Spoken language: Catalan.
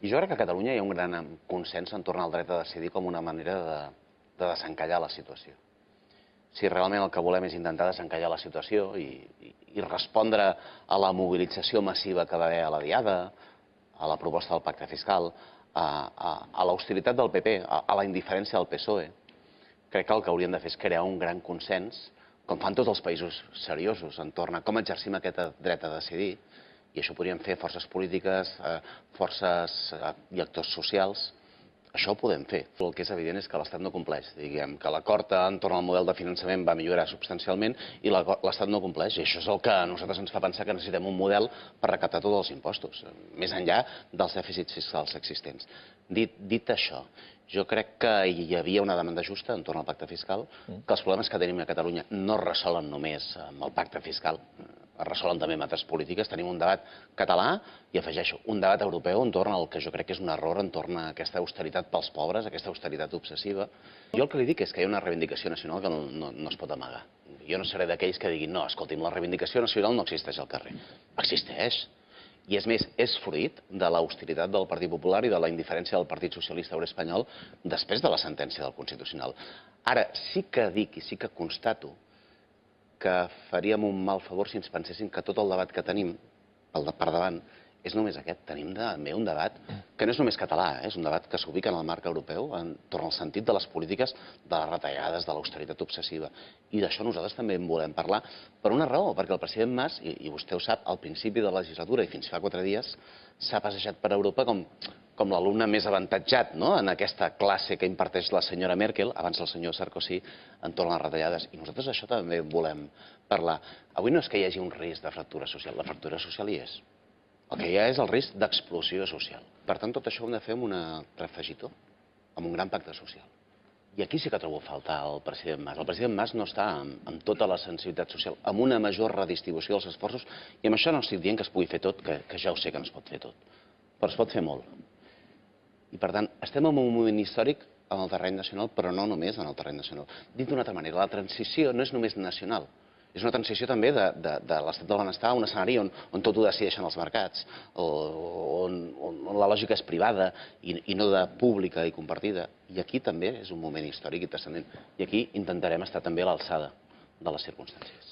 I jo crec que a Catalunya hi ha un gran consens entorn al dret a decidir com una manera de desencallar la situació. Si realment el que volem és intentar desencallar la situació i respondre a la mobilització massiva que va haver a la Diada, a la proposta del pacte fiscal, a l'austeritat del PP, a la indiferència del PSOE, crec que el que hauríem de fer és crear un gran consens, com fan tots els països seriosos, entorn a com exercim aquest dret a decidir, i això ho podrien fer forces polítiques, forces i actors socials. Això ho podem fer. El que és evident és que l'Estat no compleix. Diguem que l'acord entorn al model de finançament va millorar substancialment i l'Estat no compleix. I això és el que a nosaltres ens fa pensar que necessitem un model per recaptar tots els impostos, més enllà dels dèficits fiscals existents. Dit això, jo crec que hi havia una demanda justa entorn al pacte fiscal, que els problemes que tenim a Catalunya no es resolen només amb el pacte fiscal, es resolen també amb altres polítiques. Tenim un debat català i, afegeixo, un debat europeu entorn al que jo crec que és un error entorn a aquesta austeritat pels pobres, aquesta austeritat obsessiva. Jo el que li dic és que hi ha una reivindicació nacional que no es pot amagar. Jo no seré d'aquells que diguin no, escolti'm, la reivindicació nacional no existeix al carrer. Existeix. I és més, és fruit de l'austeritat del Partit Popular i de la indiferència del Partit Socialista Obrer Espanyol després de la sentència del Constitucional. Ara, sí que dic i sí que constato que faríem un mal favor si ens pensessin que tot el debat que tenim per davant és només aquest. Tenim també un debat que no és només català, és un debat que s'ubica en el marc europeu, entorn al sentit de les polítiques de les retallades, de l'austeritat obsessiva. I d'això nosaltres també en volem parlar per una raó, perquè el president Mas, i vostè ho sap, al principi de la legislatura i fins fa 4 dies, s'ha passejat per Europa com l'alumne més avantatjat en aquesta classe que imparteix la senyora Merkel, abans el senyor Sarkozy, entorn a les retallades. I nosaltres això també volem parlar. Avui no és que hi hagi un risc de fractura social, la fractura social hi és. El que hi ha és el risc d'explosió social. Per tant, tot això ho hem de fer amb un refregitó, amb un gran pacte social. I aquí sí que trobo a faltar el president Mas. El president Mas no està amb tota la sensibilitat social, amb una major redistribució dels esforços, i amb això no estic dient que es pugui fer tot, que ja ho sé que no es pot fer tot, però es pot fer molt. I per tant, estem en un moment històric en el terreny nacional, però no només en el terreny nacional. Dit d'una altra manera, la transició no és només nacional, és una transició també de l'estat del benestar a un escenari on tot ho decideixen els mercats, on la lògica és privada i no de pública i compartida. I aquí també és un moment històric i transcendent. I aquí intentarem estar també a l'alçada de les circumstàncies.